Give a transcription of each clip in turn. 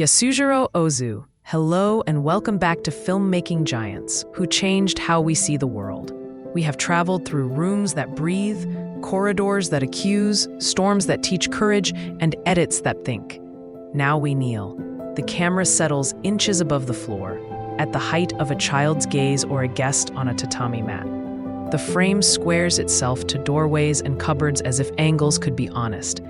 Yasujiro Ozu, hello and welcome back to Filmmaking Giants, who changed how we see the world. We have traveled through rooms that breathe, corridors that accuse, storms that teach courage, and edits that think. Now we kneel. The camera settles inches above the floor, at the height of a child's gaze or a guest on a tatami mat. The frame squares itself to doorways and cupboards as if angles could be honest.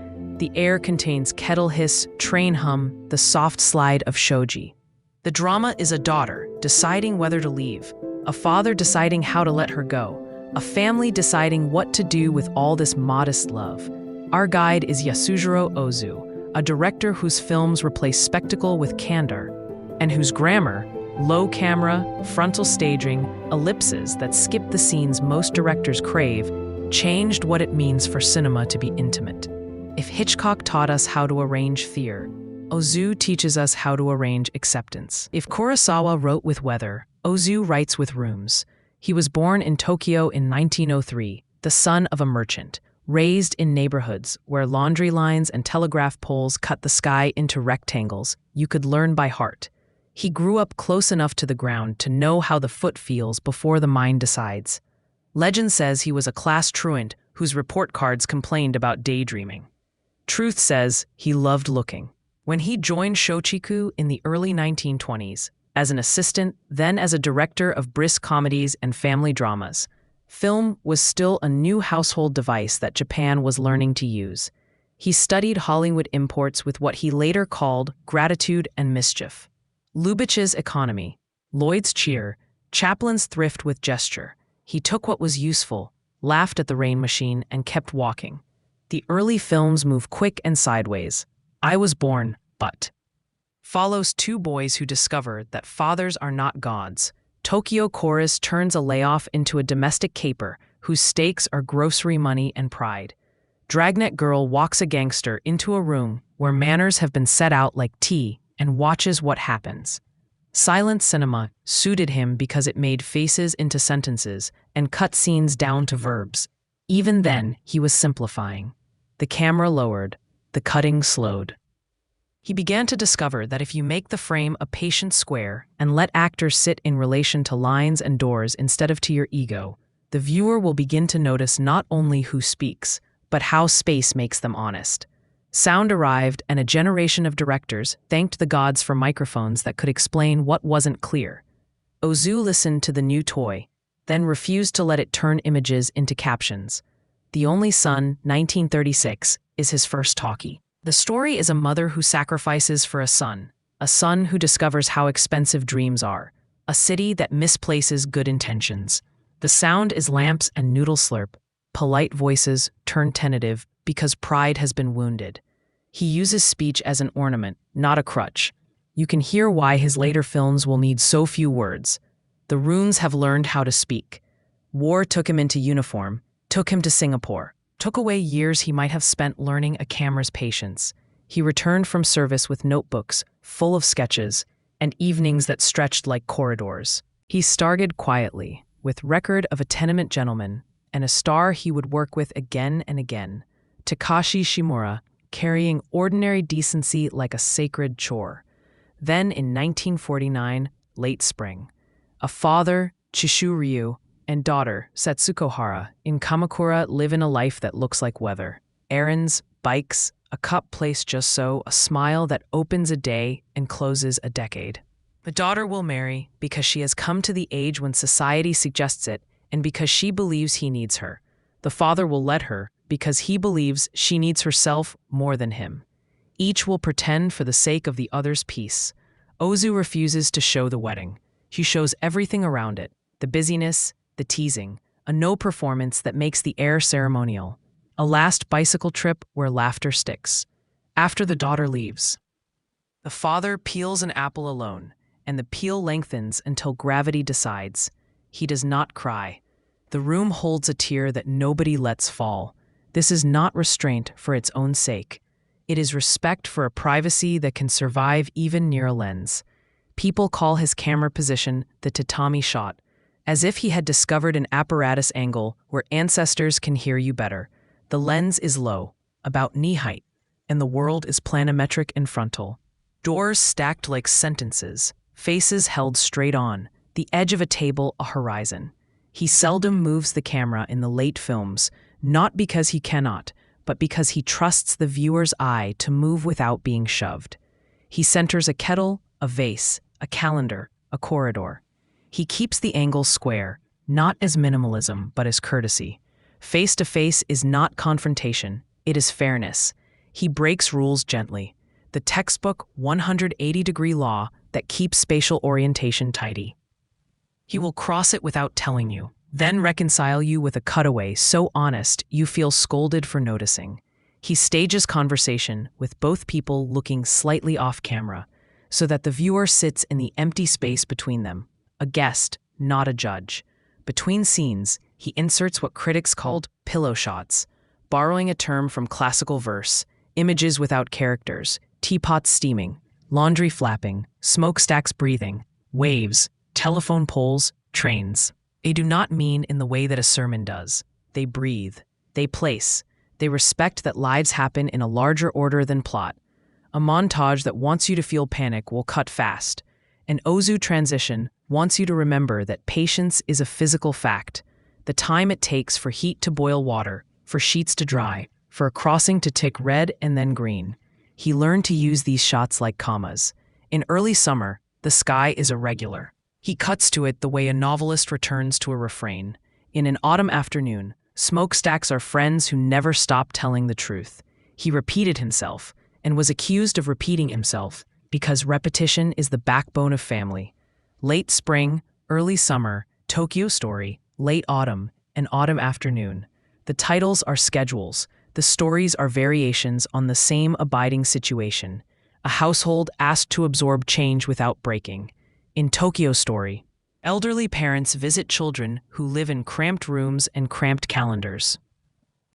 The air contains kettle hiss, train hum, the soft slide of shoji. The drama is a daughter deciding whether to leave, a father deciding how to let her go, a family deciding what to do with all this modest love. Our guide is Yasujiro Ozu, a director whose films replace spectacle with candor, and whose grammar, low camera, frontal staging, ellipses that skip the scenes most directors crave, changed what it means for cinema to be intimate. If Hitchcock taught us how to arrange fear, Ozu teaches us how to arrange acceptance. If Kurosawa wrote with weather, Ozu writes with rooms. He was born in Tokyo in 1903, the son of a merchant, raised in neighborhoods where laundry lines and telegraph poles cut the sky into rectangles you could learn by heart. He grew up close enough to the ground to know how the foot feels before the mind decides. Legend says he was a class truant whose report cards complained about daydreaming. Truth says he loved looking. When he joined Shochiku in the early 1920s, as an assistant, then as a director of brisk comedies and family dramas, film was still a new household device that Japan was learning to use. He studied Hollywood imports with what he later called gratitude and mischief. Lubitsch's economy, Lloyd's cheer, Chaplin's thrift with gesture. He took what was useful, laughed at the rain machine, and kept walking. The early films move quick and sideways. I Was Born, But follows two boys who discover that fathers are not gods. Tokyo Chorus turns a layoff into a domestic caper whose stakes are grocery money and pride. Dragnet Girl walks a gangster into a room where manners have been set out like tea and watches what happens. Silent cinema suited him because it made faces into sentences and cut scenes down to verbs. Even then, he was simplifying. The camera lowered, the cutting slowed. He began to discover that if you make the frame a patient square and let actors sit in relation to lines and doors instead of to your ego, the viewer will begin to notice not only who speaks, but how space makes them honest. Sound arrived, and a generation of directors thanked the gods for microphones that could explain what wasn't clear. Ozu listened to the new toy, then refused to let it turn images into captions. The Only Son, 1936, is his first talkie. The story is a mother who sacrifices for a son who discovers how expensive dreams are, a city that misplaces good intentions. The sound is lamps and noodle slurp, polite voices turn tentative because pride has been wounded. He uses speech as an ornament, not a crutch. You can hear why his later films will need so few words. The runes have learned how to speak. War took him into uniform, took him to Singapore, took away years he might have spent learning a camera's patience. He returned from service with notebooks full of sketches and evenings that stretched like corridors. He started quietly, with Record of a Tenement Gentleman, and a star he would work with again and again, Takashi Shimura, carrying ordinary decency like a sacred chore. Then in 1949, late spring, a father, Chishu and daughter, Setsuko Hara, in Kamakura live in a life that looks like weather. Errands, bikes, a cup placed just so, a smile that opens a day and closes a decade. The daughter will marry because she has come to the age when society suggests it and because she believes he needs her. The father will let her because he believes she needs herself more than him. Each will pretend for the sake of the other's peace. Ozu refuses to show the wedding. He shows everything around it, the busyness, the teasing, a no performance that makes the air ceremonial, a last bicycle trip where laughter sticks. After the daughter leaves, the father peels an apple alone, and the peel lengthens until gravity decides. He does not cry. The room holds a tear that nobody lets fall. This is not restraint for its own sake. It is respect for a privacy that can survive even near a lens. People call his camera position the tatami shot, as if he had discovered an apparatus angle where ancestors can hear you better. The lens is low, about knee height, and the world is planimetric and frontal. Doors stacked like sentences, faces held straight on, the edge of a table a horizon. He seldom moves the camera in the late films, not because he cannot, but because he trusts the viewer's eye to move without being shoved. He centers a kettle, a vase, a calendar, a corridor. He keeps the angle square, not as minimalism, but as courtesy. Face-to-face is not confrontation, it is fairness. He breaks rules gently. The textbook 180-degree law that keeps spatial orientation tidy. He will cross it without telling you, then reconcile you with a cutaway so honest you feel scolded for noticing. He stages conversation with both people looking slightly off camera, so that the viewer sits in the empty space between them, a guest, not a judge. Between scenes, he inserts what critics called pillow shots, borrowing a term from classical verse, images without characters, teapots steaming, laundry flapping, smokestacks breathing, waves, telephone poles, trains. They do not mean in the way that a sermon does. They breathe. They place. They respect that lives happen in a larger order than plot. A montage that wants you to feel panic will cut fast. An Ozu transition wants you to remember that patience is a physical fact. The time it takes for heat to boil water, for sheets to dry, for a crossing to tick red and then green. He learned to use these shots like commas. In early summer, the sky is irregular. He cuts to it the way a novelist returns to a refrain. In an autumn afternoon, smokestacks are friends who never stop telling the truth. He repeated himself, and was accused of repeating himself, because repetition is the backbone of family. Late spring, early summer, Tokyo Story, late autumn, and autumn afternoon. The titles are schedules. The stories are variations on the same abiding situation. A household asked to absorb change without breaking. In Tokyo Story, elderly parents visit children who live in cramped rooms and cramped calendars.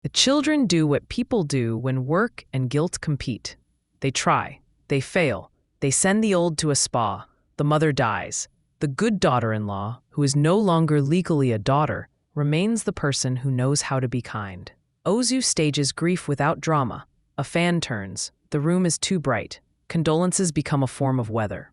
The children do what people do when work and guilt compete. They try. They fail. They send the old to a spa. The mother dies. The good daughter-in-law, who is no longer legally a daughter, remains the person who knows how to be kind. Ozu stages grief without drama. A fan turns. The room is too bright. Condolences become a form of weather.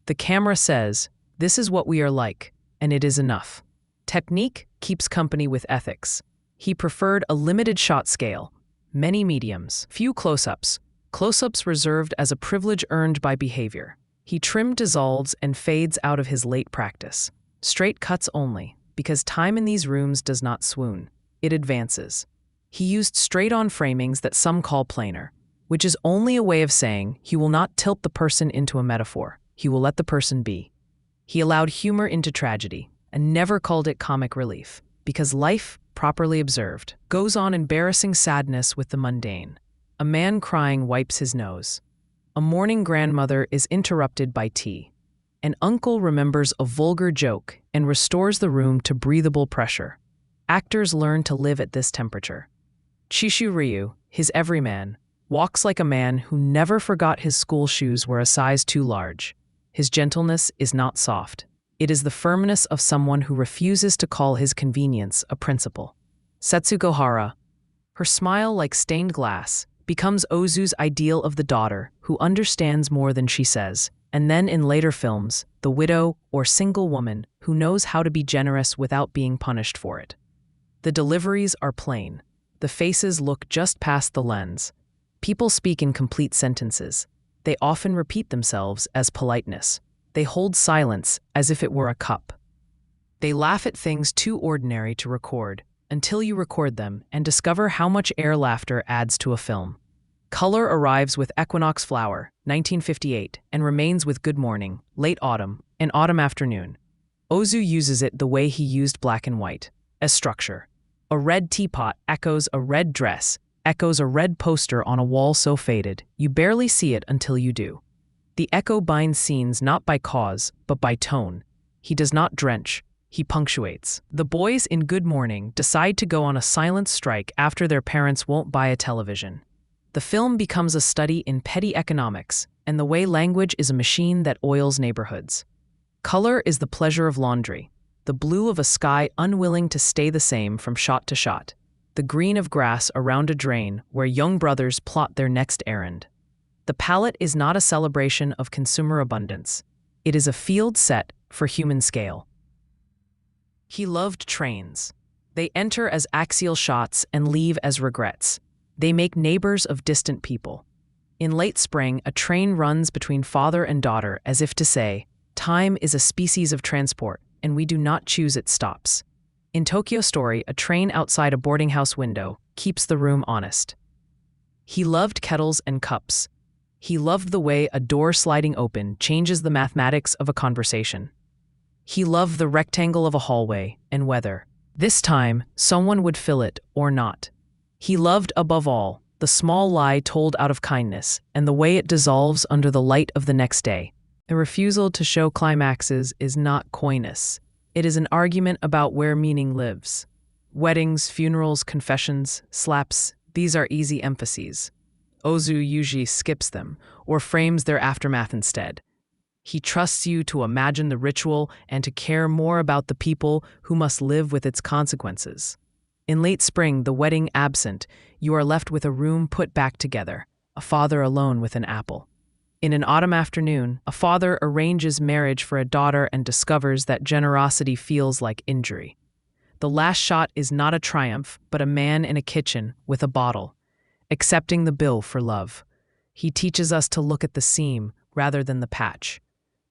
The camera says, "This is what we are like," and it is enough. Technique keeps company with ethics. He preferred a limited shot scale, many mediums, few close-ups, close-ups reserved as a privilege earned by behavior. He trimmed dissolves and fades out of his late practice. Straight cuts only, because time in these rooms does not swoon. It advances. He used straight-on framings that some call planar, which is only a way of saying he will not tilt the person into a metaphor. He will let the person be. He allowed humor into tragedy and never called it comic relief, because life, properly observed, goes on embarrassing sadness with the mundane. A man crying wipes his nose. A mourning grandmother is interrupted by tea. An uncle remembers a vulgar joke and restores the room to breathable pressure. Actors learn to live at this temperature. Chishu Ryu, his everyman, walks like a man who never forgot his school shoes were a size too large. His gentleness is not soft. It is the firmness of someone who refuses to call his convenience a principle. Setsuko Hara, her smile like stained glass, becomes Ozu's ideal of the daughter who understands more than she says, and then in later films, the widow or single woman who knows how to be generous without being punished for it. The deliveries are plain. The faces look just past the lens. People speak in complete sentences. They often repeat themselves as politeness. They hold silence as if it were a cup. They laugh at things too ordinary to record, until you record them and discover how much air laughter adds to a film. Color arrives with Equinox Flower, 1958, and remains with Good Morning, Late Autumn, and Autumn Afternoon. Ozu uses it the way he used black and white, as structure. A red teapot echoes a red dress, echoes a red poster on a wall so faded, you barely see it until you do. The echo binds scenes not by cause, but by tone. He does not drench, he punctuates. The boys in Good Morning decide to go on a silent strike after their parents won't buy a television. The film becomes a study in petty economics and the way language is a machine that oils neighborhoods. Color is the pleasure of laundry, the blue of a sky unwilling to stay the same from shot to shot, the green of grass around a drain where young brothers plot their next errand. The palette is not a celebration of consumer abundance. It is a field set for human scale. He loved trains. They enter as axial shots and leave as regrets. They make neighbors of distant people. In late spring, a train runs between father and daughter as if to say, time is a species of transport, and we do not choose its stops. In Tokyo Story, a train outside a boarding house window keeps the room honest. He loved kettles and cups. He loved the way a door sliding open changes the mathematics of a conversation. He loved the rectangle of a hallway and whether, this time, someone would fill it or not. He loved, above all, the small lie told out of kindness and the way it dissolves under the light of the next day. The refusal to show climaxes is not coyness. It is an argument about where meaning lives. Weddings, funerals, confessions, slaps, these are easy emphases. Ozu usually skips them or frames their aftermath instead. He trusts you to imagine the ritual and to care more about the people who must live with its consequences. In late spring, the wedding absent, you are left with a room put back together, a father alone with an apple. In an autumn afternoon, a father arranges marriage for a daughter and discovers that generosity feels like injury. The last shot is not a triumph, but a man in a kitchen with a bottle, accepting the bill for love. He teaches us to look at the seam rather than the patch.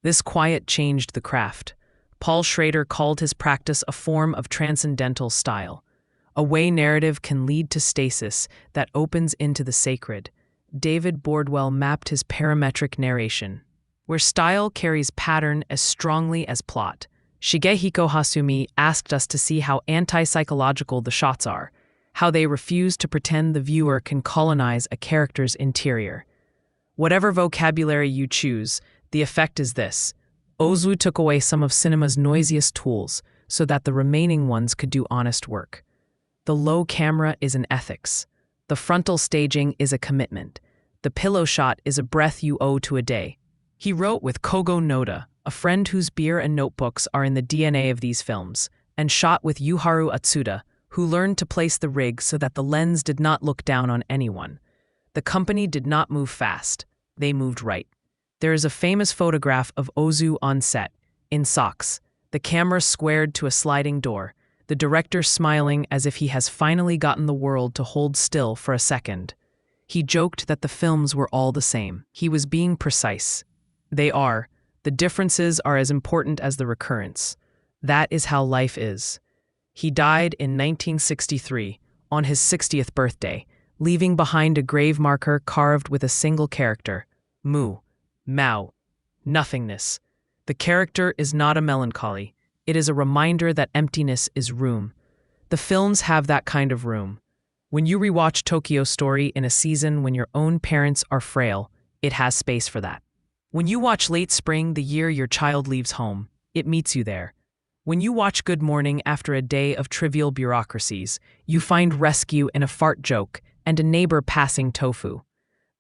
This quiet changed the craft. Paul Schrader called his practice a form of transcendental style, a way narrative can lead to stasis that opens into the sacred. David Bordwell mapped his parametric narration, where style carries pattern as strongly as plot. Shigehiko Hasumi asked us to see how anti-psychological the shots are, how they refuse to pretend the viewer can colonize a character's interior. Whatever vocabulary you choose, the effect is this. Ozu took away some of cinema's noisiest tools so that the remaining ones could do honest work. The low camera is an ethics. The frontal staging is a commitment. The pillow shot is a breath you owe to a day. He wrote with Kogo Noda, a friend whose beer and notebooks are in the DNA of these films, and shot with Yuharu Atsuda, who learned to place the rig so that the lens did not look down on anyone. The company did not move fast. They moved right. There is a famous photograph of Ozu on set, in socks, the camera squared to a sliding door, the director smiling as if he has finally gotten the world to hold still for a second. He joked that the films were all the same. He was being precise. They are. The differences are as important as the recurrence. That is how life is. He died in 1963, on his 60th birthday, leaving behind a grave marker carved with a single character, Mu. Mao. Nothingness. The character is not a melancholy. It is a reminder that emptiness is room. The films have that kind of room. When you rewatch Tokyo Story in a season when your own parents are frail, it has space for that. When you watch Late Spring the year your child leaves home, it meets you there. When you watch Good Morning after a day of trivial bureaucracies, you find rescue in a fart joke and a neighbor passing tofu.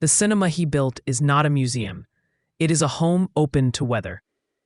The cinema he built is not a museum. It is a home open to weather.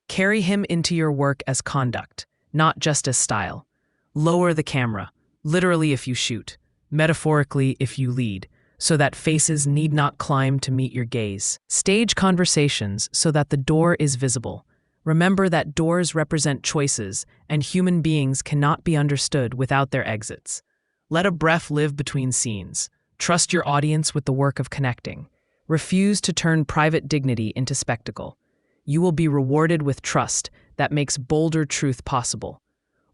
Carry him into your work as conduct, not just as style. Lower the camera, literally if you shoot, metaphorically if you lead, so that faces need not climb to meet your gaze. Stage conversations so that the door is visible. Remember that doors represent choices, and human beings cannot be understood without their exits. Let a breath live between scenes. Trust your audience with the work of connecting. Refuse to turn private dignity into spectacle. You will be rewarded with trust that makes bolder truth possible.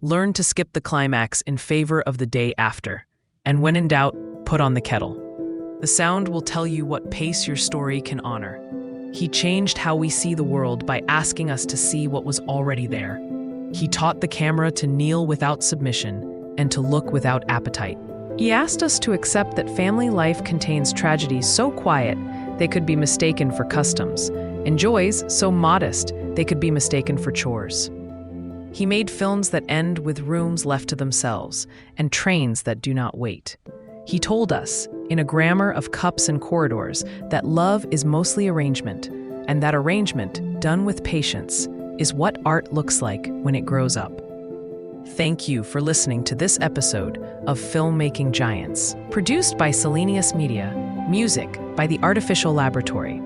Learn to skip the climax in favor of the day after. And when in doubt, put on the kettle. The sound will tell you what pace your story can honor. He changed how we see the world by asking us to see what was already there. He taught the camera to kneel without submission and to look without appetite. He asked us to accept that family life contains tragedies so quiet they could be mistaken for customs, and joys so modest they could be mistaken for chores. He made films that end with rooms left to themselves and trains that do not wait. He told us, in a grammar of cups and corridors, that love is mostly arrangement, and that arrangement, done with patience, is what art looks like when it grows up. Thank you for listening to this episode of Filmmaking Giants, produced by Selenius Media. Music by the artificial laboratory.